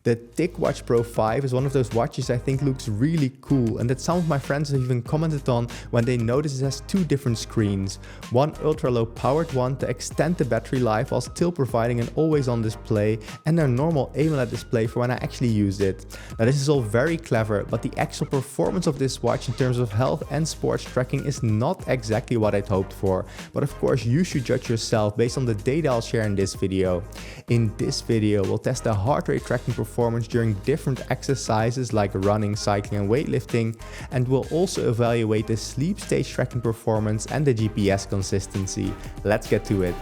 The TicWatch Pro 5 is one of those watches I think looks really cool and that some of my friends have even commented on when they notice it has two different screens. One ultra low powered one to extend the battery life while still providing an always on display, and a normal AMOLED display for when I actually use it. Now this is all very clever, but the actual performance of this watch in terms of health and sports tracking is not exactly what I'd hoped for. But of course you should judge yourself based on the data I'll share in this video. In this video we'll test the heart rate tracking performance during different exercises like running, cycling and weightlifting, and we'll also evaluate the sleep stage tracking performance and the GPS consistency. Let's get to it.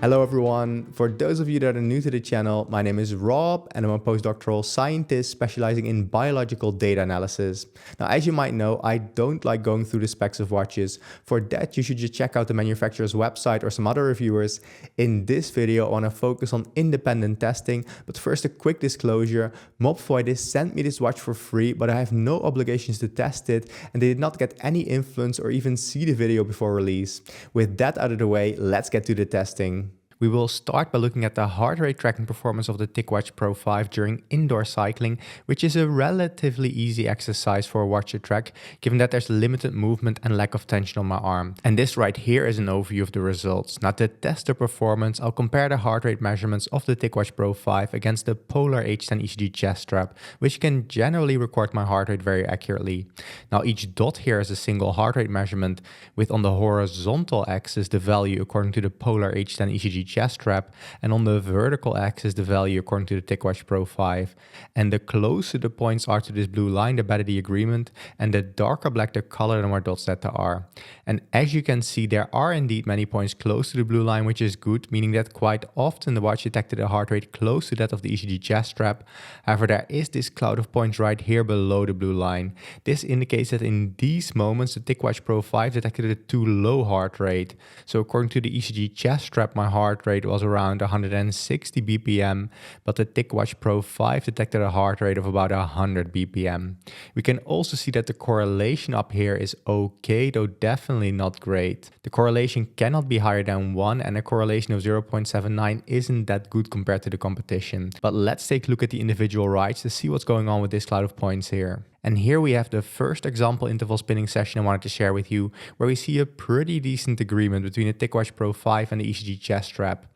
Hello everyone, for those of you that are new to the channel, my name is Rob and I'm a postdoctoral scientist specializing in biological data analysis. Now as you might know, I don't like going through the specs of watches. For that you should just check out the manufacturer's website or some other reviewers. In this video I want to focus on independent testing, but first a quick disclosure. Mobvoidis sent me this watch for free, but I have no obligations to test it and they did not get any influence or even see the video before release. With that out of the way, let's get to the testing. We will start by looking at the heart rate tracking performance of the TicWatch Pro 5 during indoor cycling, which is a relatively easy exercise for a watch to track, given that there's limited movement and lack of tension on my arm. And this right here is an overview of the results. Now to test the performance, I'll compare the heart rate measurements of the TicWatch Pro 5 against the Polar H10 ECG chest strap, which can generally record my heart rate very accurately. Now each dot here is a single heart rate measurement, with on the horizontal axis the value according to the Polar H10 ECG chest strap, and on the vertical axis the value according to the TicWatch Pro 5. And the closer the points are to this blue line, the better the agreement, and the darker black the color, the more dots that there are. And as you can see, there are indeed many points close to the blue line, which is good, meaning that quite often the watch detected a heart rate close to that of the ECG chest strap. However, there is this cloud of points right here below the blue line. This indicates that in these moments the TicWatch Pro 5 detected a too low heart rate. So according to the ECG chest strap, my heart rate was around 160 BPM, but the TicWatch Pro 5 detected a heart rate of about 100 BPM. We can also see that the correlation up here is okay, though definitely not great. The correlation cannot be higher than 1, and a correlation of 0.79 isn't that good compared to the competition. But let's take a look at the individual rides to see what's going on with this cloud of points here. And here we have the first example interval spinning session I wanted to share with you, where we see a pretty decent agreement between the TicWatch Pro 5 and the ECG chest strap.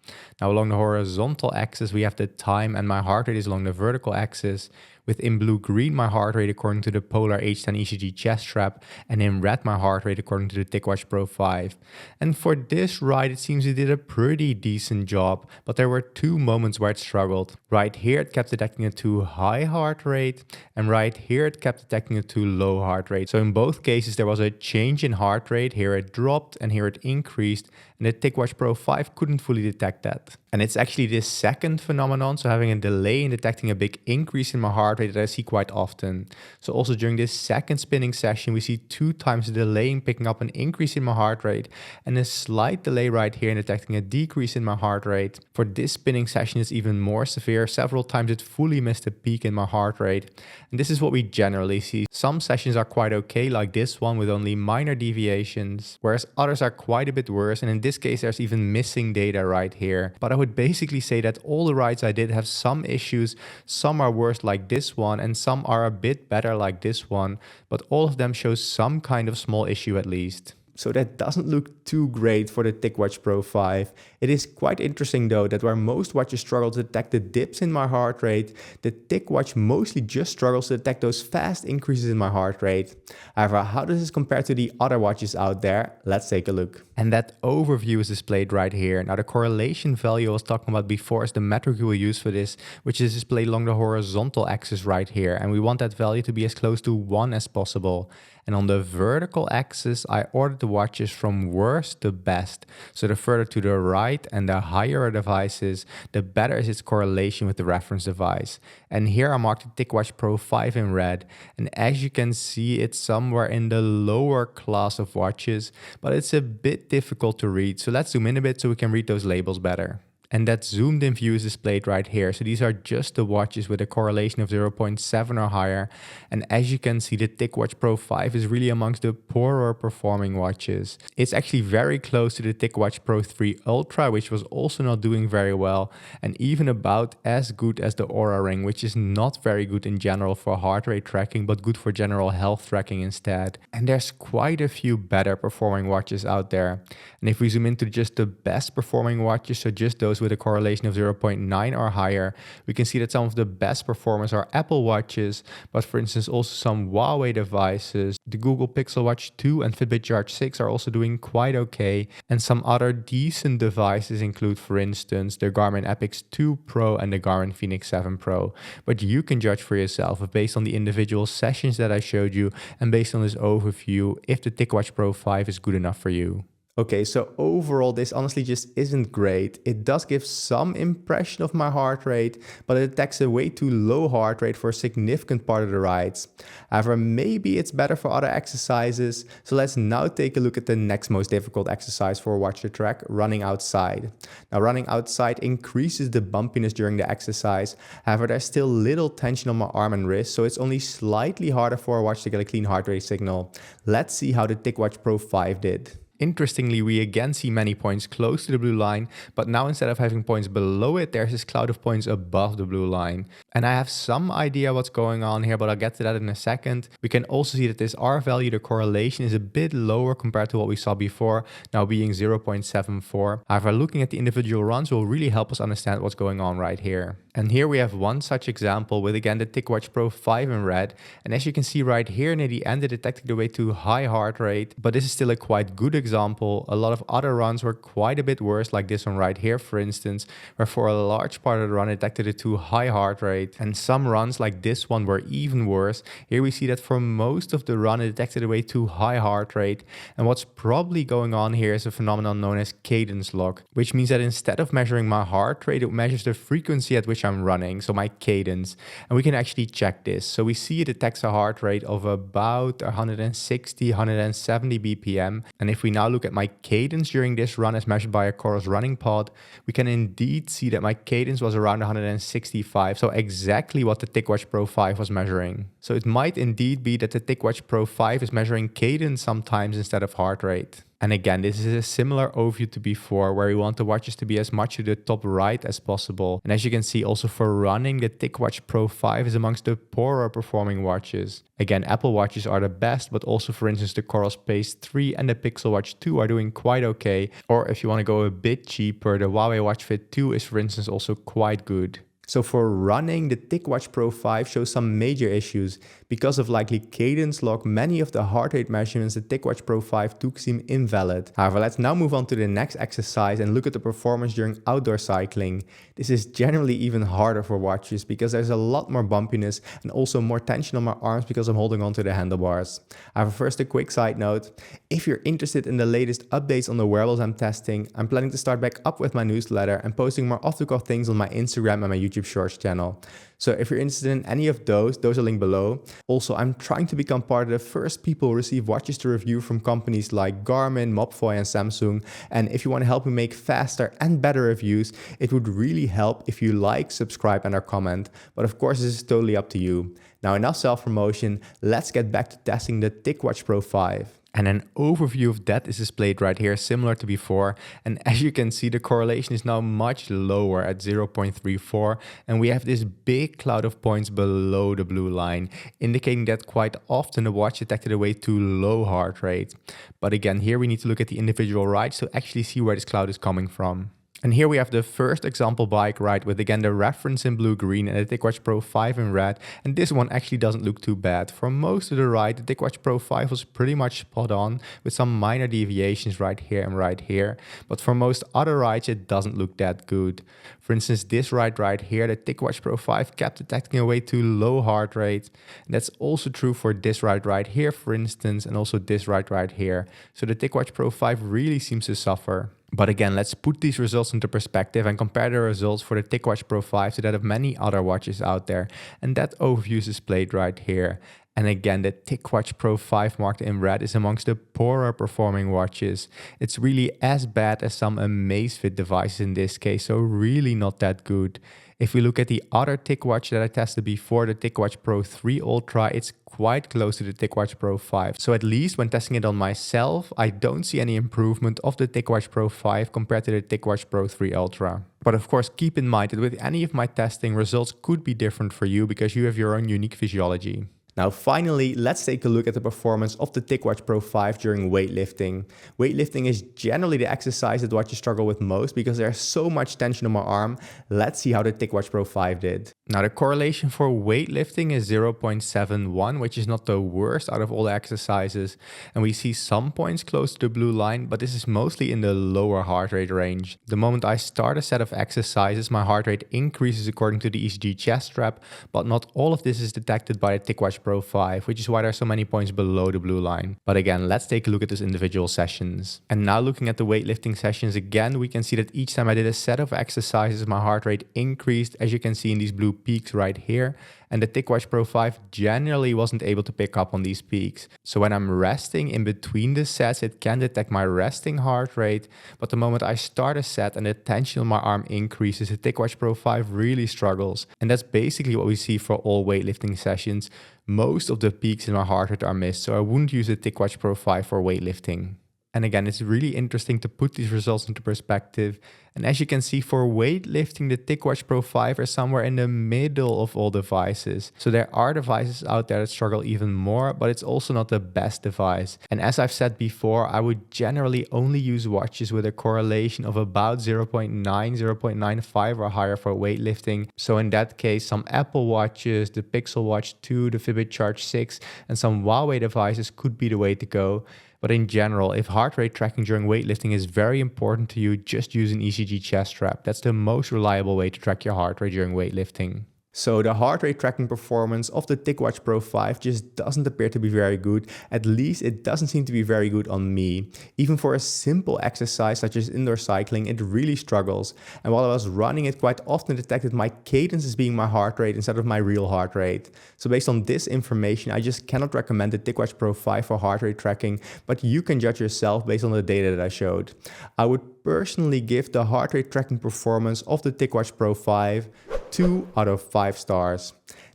Now along the horizontal axis we have the time, and my heart rate is along the vertical axis, with in blue-green my heart rate according to the Polar H10 ECG chest strap, and in red my heart rate according to the TicWatch Pro 5. And for this ride it seems it did a pretty decent job, but there were two moments where it struggled. Right here it kept detecting a too high heart rate, and right here it kept detecting a too low heart rate. So in both cases there was a change in heart rate. Here it dropped and here it increased, and the TicWatch Pro 5 couldn't fully detect that. And it's actually this second phenomenon, so having a delay in detecting a big increase in my heart rate, that I see quite often. So also during this second spinning session we see 2 times the delay in picking up an increase in my heart rate, and a slight delay right here in detecting a decrease in my heart rate. For this spinning session it's even more severe. Several times it fully missed a peak in my heart rate. And this is what we generally see. Some sessions are quite okay, like this one with only minor deviations, whereas others are quite a bit worse, and in this case there's even missing data right here. But I would basically say that all the rides I did have some issues. Some are worse like this one, and some are a bit better like this one, but all of them show some kind of small issue at least. So that doesn't look too great for the TicWatch Pro 5. It is quite interesting though that where most watches struggle to detect the dips in my heart rate, the TicWatch mostly just struggles to detect those fast increases in my heart rate. However, how does this compare to the other watches out there? Let's take a look. And that overview is displayed right here. Now the correlation value I was talking about before is the metric we will use for this, which is displayed along the horizontal axis right here. And we want that value to be as close to 1 as possible. And on the vertical axis, I ordered the watches from worst to best. So the further to the right and the higher a device is, the better is its correlation with the reference device. And here I marked the TicWatch Pro 5 in red. And as you can see, it's somewhere in the lower class of watches, but it's a bit difficult to read. So let's zoom in a bit so we can read those labels better. And that zoomed in view is displayed right here. So these are just the watches with a correlation of 0.7 or higher. And as you can see, the TicWatch Pro 5 is really amongst the poorer performing watches. It's actually very close to the TicWatch Pro 3 Ultra, which was also not doing very well, and even about as good as the Oura Ring, which is not very good in general for heart rate tracking, but good for general health tracking instead. And there's quite a few better performing watches out there. And if we zoom into just the best performing watches, so just those with a correlation of 0.9 or higher, we can see that some of the best performers are Apple watches, but for instance also some Huawei devices. The Google Pixel Watch 2 and Fitbit Charge 6 are also doing quite okay, and some other decent devices include, for instance, the Garmin Epix 2 Pro and the Garmin Fenix 7 Pro. But you can judge for yourself based on the individual sessions that I showed you and based on this overview if the TicWatch Pro 5 is good enough for you. Okay, so overall, this honestly just isn't great. It does give some impression of my heart rate, but it detects a way too low heart rate for a significant part of the rides. However, maybe it's better for other exercises. So let's now take a look at the next most difficult exercise for a watch to track, running outside. Now, running outside increases the bumpiness during the exercise. However, there's still little tension on my arm and wrist, so it's only slightly harder for a watch to get a clean heart rate signal. Let's see how the TicWatch Pro 5 did. Interestingly, we again see many points close to the blue line, but now instead of having points below it, there's this cloud of points above the blue line. And I have some idea what's going on here, but I'll get to that in a second. We can also see that this R value, the correlation, is a bit lower compared to what we saw before, now being 0.74. However, looking at the individual runs will really help us understand what's going on right here. And here we have one such example with again the TicWatch Pro 5 in red. And as you can see right here near the end, it detected a way too high heart rate, but this is still a quite good example. A lot of other runs were quite a bit worse, like this one right here, for instance, where for a large part of the run it detected a too high heart rate. And some runs like this one were even worse. Here we see that for most of the run it detected a way too high heart rate. And what's probably going on here is a phenomenon known as cadence lock, which means that instead of measuring my heart rate, it measures the frequency at which I'm running, so my cadence. And we can actually check this. So we see it detects a heart rate of about 160, 170 BPM. And if we now look at my cadence during this run as measured by a Coros running pod, we can indeed see that my cadence was around 165. So exactly what the TicWatch Pro 5 was measuring. So it might indeed be that the TicWatch Pro 5 is measuring cadence sometimes instead of heart rate. And again, this is a similar overview to before, where we want the watches to be as much to the top right as possible. And as you can see, also for running, the TicWatch Pro 5 is amongst the poorer performing watches. Again, Apple watches are the best, but also for instance the Coros Pace 3 and the Pixel Watch 2 are doing quite okay. Or if you want to go a bit cheaper, the Huawei Watch Fit 2 is for instance also quite good. So for running, the TicWatch Pro 5 shows some major issues. Because of likely cadence lock, many of the heart rate measurements the TicWatch Pro 5 took seem invalid. However, let's now move on to the next exercise and look at the performance during outdoor cycling. This is generally even harder for watches because there's a lot more bumpiness and also more tension on my arms because I'm holding onto the handlebars. However, first a quick side note. If you're interested in the latest updates on the wearables I'm testing, I'm planning to start back up with my newsletter and posting more off-the-cuff things on my Instagram and my YouTube Shorts channel. So if you're interested in any of those are linked below. Also, I'm trying to become part of the first people who receive watches to review from companies like Garmin, Mobvoi and Samsung. And if you want to help me make faster and better reviews, it would really help if you like, subscribe and or comment. But of course, this is totally up to you. Now enough self-promotion, let's get back to testing the TicWatch Pro 5. And an overview of that is displayed right here, similar to before. And as you can see, the correlation is now much lower at 0.34. And we have this big cloud of points below the blue line, indicating that quite often the watch detected a way too low heart rate. But again, here we need to look at the individual rides to actually see where this cloud is coming from. And here we have the first example bike ride with again the reference in blue-green and the TicWatch Pro 5 in red. And this one actually doesn't look too bad. For most of the ride, the TicWatch Pro 5 was pretty much spot on with some minor deviations right here and right here. But for most other rides, it doesn't look that good. For instance, this ride right here, the TicWatch Pro 5 kept detecting a way too low heart rate. And that's also true for this ride right here, for instance, and also this ride right here. So the TicWatch Pro 5 really seems to suffer. But again, let's put these results into perspective and compare the results for the TicWatch Pro 5 to that of many other watches out there. And that overview is displayed right here. And again, the TicWatch Pro 5 marked in red is amongst the poorer performing watches. It's really as bad as some Amazfit devices in this case, so really not that good. If we look at the other TicWatch that I tested before, the TicWatch Pro 3 Ultra, it's quite close to the TicWatch Pro 5. So at least when testing it on myself, I don't see any improvement of the TicWatch Pro 5 compared to the TicWatch Pro 3 Ultra. But of course, keep in mind that with any of my testing, results could be different for you because you have your own unique physiology. Now finally, let's take a look at the performance of the TicWatch Pro 5 during weightlifting. Weightlifting is generally the exercise that watches struggle with most because there's so much tension on my arm. Let's see how the TicWatch Pro 5 did. Now the correlation for weightlifting is 0.71, which is not the worst out of all the exercises. And we see some points close to the blue line, but this is mostly in the lower heart rate range. The moment I start a set of exercises, my heart rate increases according to the ECG chest strap, but not all of this is detected by the TicWatch Pro 5, which is why there are so many points below the blue line. But again, let's take a look at those individual sessions. And now looking at the weightlifting sessions again, we can see that each time I did a set of exercises, my heart rate increased, as you can see in these blue peaks right here. And the TicWatch Pro 5 generally wasn't able to pick up on these peaks. So when I'm resting in between the sets, it can detect my resting heart rate. But the moment I start a set and the tension on my arm increases, the TicWatch Pro 5 really struggles. And that's basically what we see for all weightlifting sessions. Most of the peaks in my heart rate are missed, so I wouldn't use the TicWatch Pro 5 for weightlifting. And again, it's really interesting to put these results into perspective. And as you can see, for weightlifting, the TicWatch Pro 5 is somewhere in the middle of all devices. So there are devices out there that struggle even more, but it's also not the best device. And as I've said before, I would generally only use watches with a correlation of about 0.9, 0.95 or higher for weightlifting. So in that case, some Apple watches, the Pixel Watch 2, the Fitbit Charge 6, and some Huawei devices could be the way to go. But in general, if heart rate tracking during weightlifting is very important to you, just use an ECG chest strap. That's the most reliable way to track your heart rate during weightlifting. So the heart rate tracking performance of the TicWatch Pro 5 just doesn't appear to be very good. At least it doesn't seem to be very good on me. Even for a simple exercise such as indoor cycling, it really struggles. And while I was running, it quite often detected my cadence as being my heart rate instead of my real heart rate. So based on this information, I just cannot recommend the TicWatch Pro 5 for heart rate tracking, but you can judge yourself based on the data that I showed. I would personally give the heart rate tracking performance of the TicWatch Pro 5 2 out of 5 stars.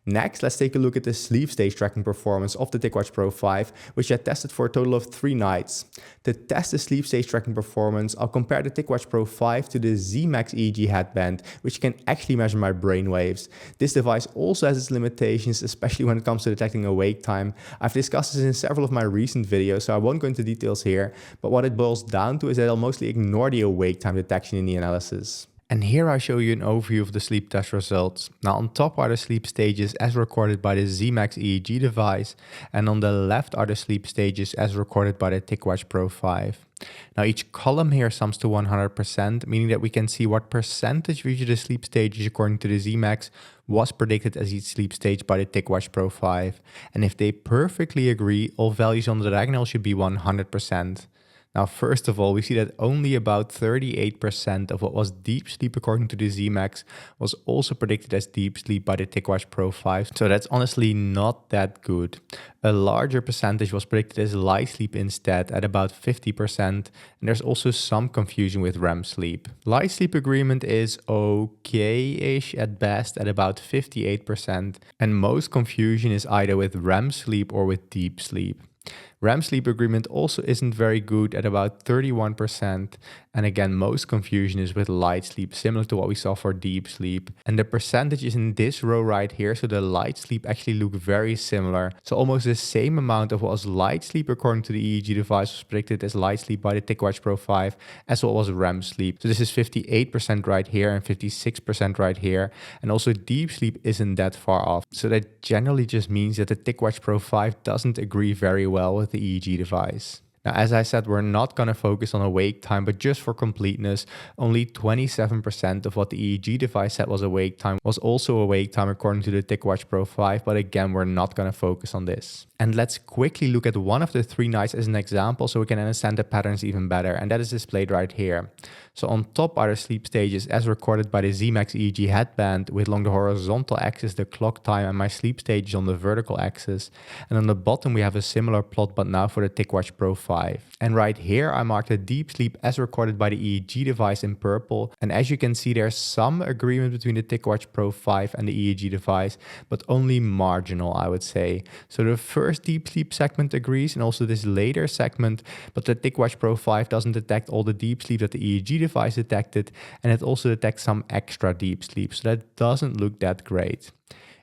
Next, let's take a look at the sleep stage tracking performance of the TicWatch Pro 5, which I tested for a total of 3 nights. To test the sleep stage tracking performance, I'll compare the TicWatch Pro 5 to the Z-Max EEG headband, which can actually measure my brain waves. This device also has its limitations, especially when it comes to detecting awake time. I've discussed this in several of my recent videos, so I won't go into details here, but what it boils down to is that I'll mostly ignore the awake time detection in the analysis. And here I show you an overview of the sleep test results. Now on top are the sleep stages as recorded by the Z-Max EEG device, and on the left are the sleep stages as recorded by the TicWatch Pro 5. Now each column here sums to 100%, meaning that we can see what percentage of each of the sleep stages according to the Z-Max was predicted as each sleep stage by the TicWatch Pro 5. And if they perfectly agree, all values on the diagonal should be 100%. Now, first of all, we see that only about 38% of what was deep sleep according to the Z-Max was also predicted as deep sleep by the TicWatch Pro 5. So that's honestly not that good. A larger percentage was predicted as light sleep instead at about 50%. And there's also some confusion with REM sleep. Light sleep agreement is okay-ish at best at about 58%. And most confusion is either with REM sleep or with deep sleep. REM sleep agreement also isn't very good at about 31%. And again, most confusion is with light sleep, similar to what we saw for deep sleep. And the percentage is in this row right here, so the light sleep actually look very similar. So almost the same amount of what was light sleep according to the EEG device was predicted as light sleep by the TicWatch Pro 5 as what was REM sleep. So this is 58% right here and 56% right here. And also deep sleep isn't that far off. So that generally just means that the TicWatch Pro 5 doesn't agree very well with the EEG device. Now, as I said, we're not going to focus on awake time, but just for completeness, only 27% of what the EEG device said was awake time was also awake time according to the TicWatch Pro 5, but again, we're not going to focus on this. And let's quickly look at one of the 3 nights as an example so we can understand the patterns even better, and that is displayed right here. So on top are the sleep stages as recorded by the ZMax EEG headband, with along the horizontal axis the clock time and my sleep stages on the vertical axis. And on the bottom we have a similar plot, but now for the TicWatch Pro 5. And right here I marked the deep sleep as recorded by the EEG device in purple. And as you can see, there's some agreement between the TicWatch Pro 5 and the EEG device, but only marginal, I would say. So the first deep sleep segment agrees, and also this later segment, but the TicWatch Pro 5 doesn't detect all the deep sleep that the EEG device detected, and it also detects some extra deep sleep, so that doesn't look that great.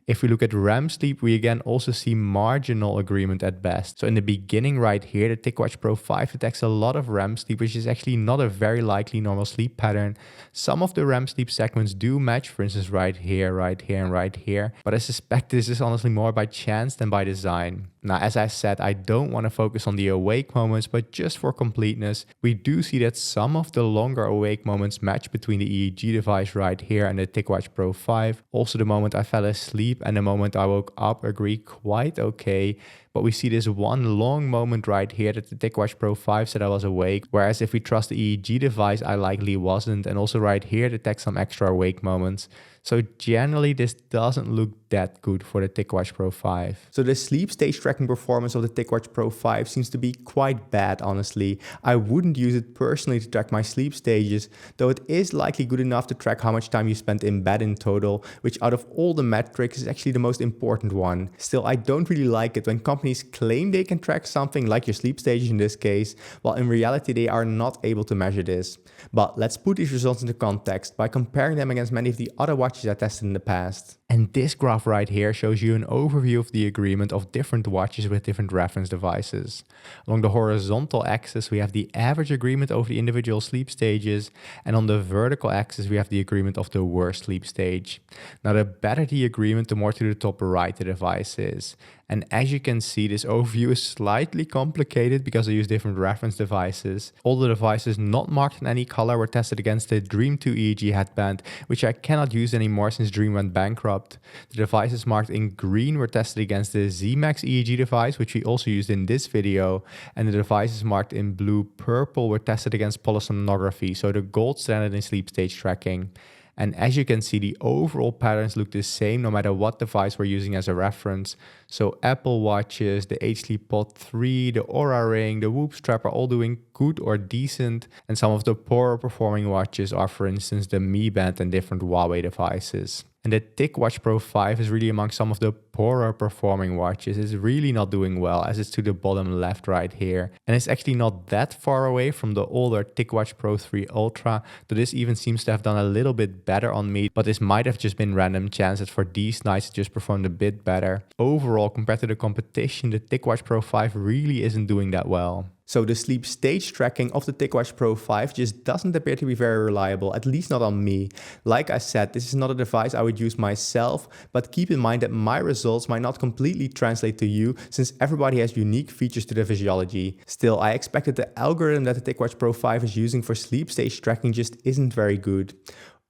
If we look at REM sleep, we again also see marginal agreement at best. So in the beginning right here, the TicWatch Pro 5 detects a lot of REM sleep, which is actually not a very likely normal sleep pattern. Some of the REM sleep segments do match, for instance, right here, and right here. But I suspect this is honestly more by chance than by design. Now, as I said, I don't want to focus on the awake moments, but just for completeness, we do see that some of the longer awake moments match between the EEG device right here and the TicWatch Pro 5. Also, the moment I fell asleep and the moment I woke up agree quite okay. But we see this one long moment right here that the TicWatch Pro 5 said I was awake, whereas if we trust the EEG device, I likely wasn't. And also right here detects some extra awake moments. So generally this doesn't look that good for the TicWatch Pro 5. So the sleep stage tracking performance of the TicWatch Pro 5 seems to be quite bad, honestly. I wouldn't use it personally to track my sleep stages, though it is likely good enough to track how much time you spent in bed in total, which out of all the metrics is actually the most important one. Still, I don't really like it when companies claim they can track something like your sleep stages in this case, while in reality they are not able to measure this. But let's put these results into context by comparing them against many of the other watches I tested in the past. And this graph right here shows you an overview of the agreement of different watches with different reference devices. Along the horizontal axis we have the average agreement over the individual sleep stages, and on the vertical axis we have the agreement of the worst sleep stage. Now the better the agreement, the more to the top right the device is. And as you can see, this overview is slightly complicated because I use different reference devices. All the devices not marked in any color were tested against the Dream 2 EEG headband, which I cannot use anymore since Dream went bankrupt. The devices marked in green were tested against the ZMax EEG device, which we also used in this video. And the devices marked in blue-purple were tested against polysomnography, so the gold standard in sleep stage tracking. And as you can see, the overall patterns look the same no matter what device we're using as a reference. So Apple Watches, the H-Sleep Pod 3, the Oura Ring, the Whoop Strap are all doing good or decent. And some of the poorer performing watches are, for instance, the Mi Band and different Huawei devices. And the TicWatch Pro 5 is really among some of the poorer performing watches. It's really not doing well, as it's to the bottom left right here. And it's actually not that far away from the older TicWatch Pro 3 Ultra, though this even seems to have done a little bit better on me, but this might have just been random chance that for these nights it just performed a bit better. Overall, compared to the competition, the TicWatch Pro 5 really isn't doing that well. So the sleep stage tracking of the TicWatch Pro 5 just doesn't appear to be very reliable, at least not on me. Like I said, this is not a device I would use myself, but keep in mind that my results might not completely translate to you, since everybody has unique features to the physiology. Still, I expect that the algorithm that the TicWatch Pro 5 is using for sleep stage tracking just isn't very good.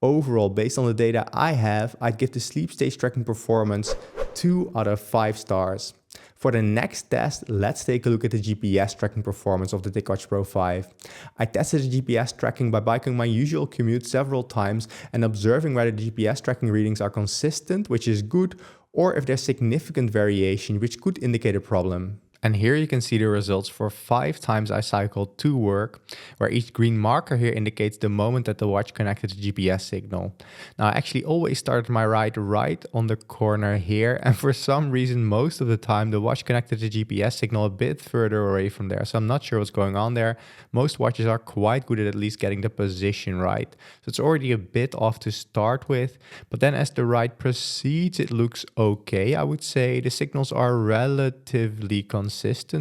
Overall, based on the data I have, I'd give the sleep stage tracking performance 2 out of 5 stars. For the next test, let's take a look at the GPS tracking performance of the TicWatch Pro 5. I tested the GPS tracking by biking my usual commute several times and observing whether the GPS tracking readings are consistent, which is good, or if there's significant variation, which could indicate a problem. And here you can see the results for 5 times I cycled to work, where each green marker here indicates the moment that the watch connected the GPS signal. Now I actually always started my ride right on the corner here, and for some reason most of the time the watch connected the GPS signal a bit further away from there, so I'm not sure what's going on there. Most watches are quite good at least getting the position right, so it's already a bit off to start with, but then as the ride proceeds it looks okay, I would say. The signals are relatively consistent,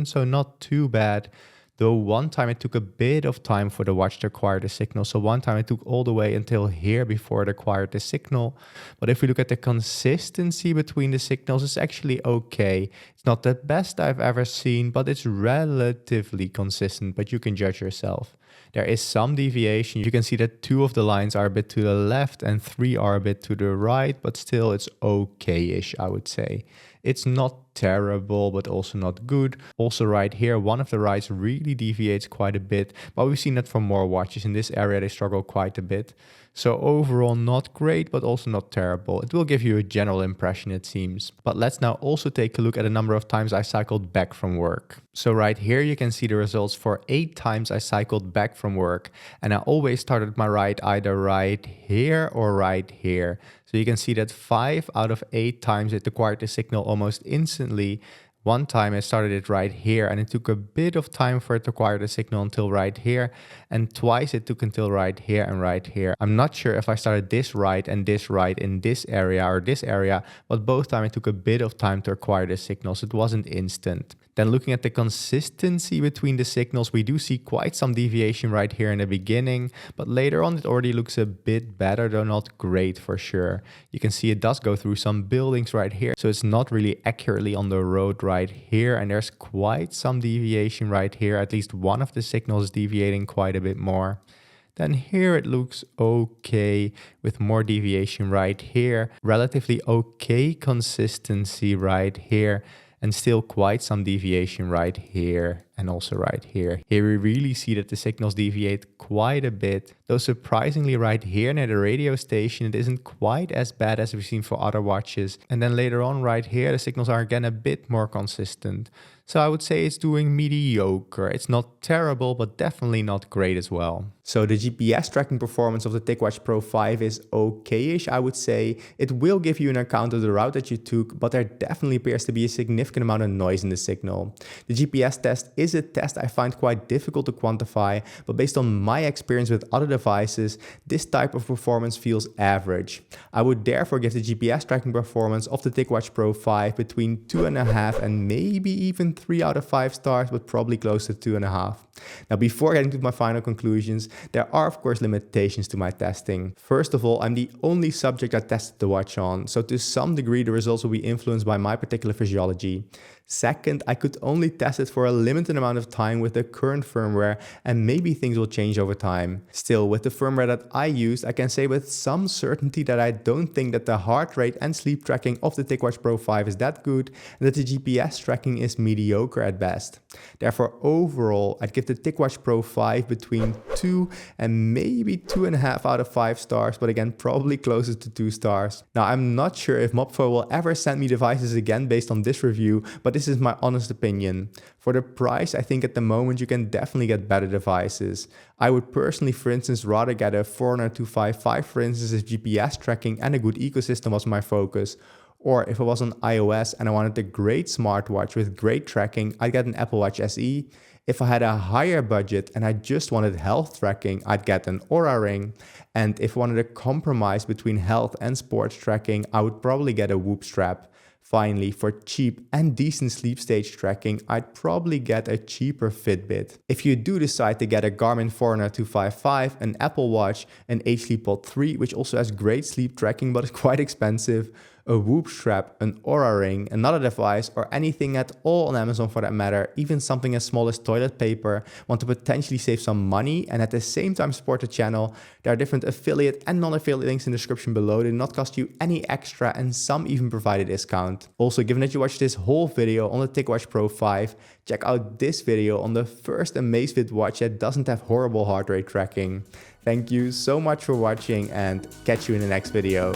so not too bad. Though one time it took a bit of time for the watch to acquire the signal. So one time it took all the way until here before it acquired the signal. But if we look at the consistency between the signals, it's actually okay. It's not the best I've ever seen, but it's relatively consistent, but you can judge yourself. There is some deviation. You can see that 2 of the lines are a bit to the left and 3 are a bit to the right, but still it's okay-ish, I would say. It's not terrible, but also not good. Also right here, one of the rides really deviates quite a bit, but we've seen that for more watches. In this area, they struggle quite a bit. So overall, not great, but also not terrible. It will give you a general impression, it seems. But let's now also take a look at the number of times I cycled back from work. So right here, you can see the results for 8 times I cycled back from work. And I always started my ride either right here or right here. So you can see that 5 out of 8 times it acquired the signal almost instantly. One time I started it right here and it took a bit of time for it to acquire the signal until right here, and twice it took until right here and right here. I'm not sure if I started this right and this right in this area or this area, but both times it took a bit of time to acquire the signals. It wasn't instant. Then looking at the consistency between the signals, we do see quite some deviation right here in the beginning, but later on it already looks a bit better, though not great for sure. You can see it does go through some buildings right here, so it's not really accurately on the road right here, and there's quite some deviation right here. At least one of the signals is deviating quite a bit more. Then here it looks okay with more deviation right here, relatively okay consistency right here, and still quite some deviation right here and also right here. Here we really see that the signals deviate quite a bit, though surprisingly right here near the radio station it isn't quite as bad as we've seen for other watches. And then later on right here the signals are again a bit more consistent. So I would say it's doing mediocre. It's not terrible, but definitely not great as well. So the GPS tracking performance of the TicWatch Pro 5 is okay-ish, I would say. It will give you an account of the route that you took, but there definitely appears to be a significant amount of noise in the signal. The GPS test is a test I find quite difficult to quantify, but based on my experience with other devices, this type of performance feels average. I would therefore give the GPS tracking performance of the TicWatch Pro 5 between 2.5 and maybe even 3 out of 5 stars, but probably close to 2.5. Now, before getting to my final conclusions, there are of course limitations to my testing. First of all, I'm the only subject I tested the watch on, so to some degree the results will be influenced by my particular physiology. Second, I could only test it for a limited amount of time with the current firmware, and maybe things will change over time. Still, with the firmware that I used, I can say with some certainty that I don't think that the heart rate and sleep tracking of the TicWatch Pro 5 is that good, and that the GPS tracking is mediocre at best. Therefore, overall, I'd give the TicWatch Pro 5 between 2 and maybe 2.5 out of 5 stars, but again, probably closer to 2 stars. Now, I'm not sure if Mopfo will ever send me devices again based on this review, but this is my honest opinion. For the price, I think at the moment you can definitely get better devices. I would personally, for instance, rather get a Forerunner 255, for instance, if GPS tracking and a good ecosystem was my focus. Or if it was on iOS and I wanted a great smartwatch with great tracking, I'd get an Apple Watch SE. If I had a higher budget and I just wanted health tracking, I'd get an Oura Ring. And if I wanted a compromise between health and sports tracking, I would probably get a Whoop strap. Finally, for cheap and decent sleep stage tracking, I'd probably get a cheaper Fitbit. If you do decide to get a Garmin Forerunner 255, an Apple Watch, an H-Sleep Pod 3, which also has great sleep tracking but is quite expensive, a Whoop strap, an Oura Ring, another device, or anything at all on Amazon for that matter, even something as small as toilet paper, want to potentially save some money and at the same time support the channel, there are different affiliate and non-affiliate links in the description below. They do not cost you any extra and some even provide a discount. Also, given that you watched this whole video on the TicWatch Pro 5, check out this video on the first Amazfit watch that doesn't have horrible heart rate tracking. Thank you so much for watching and catch you in the next video.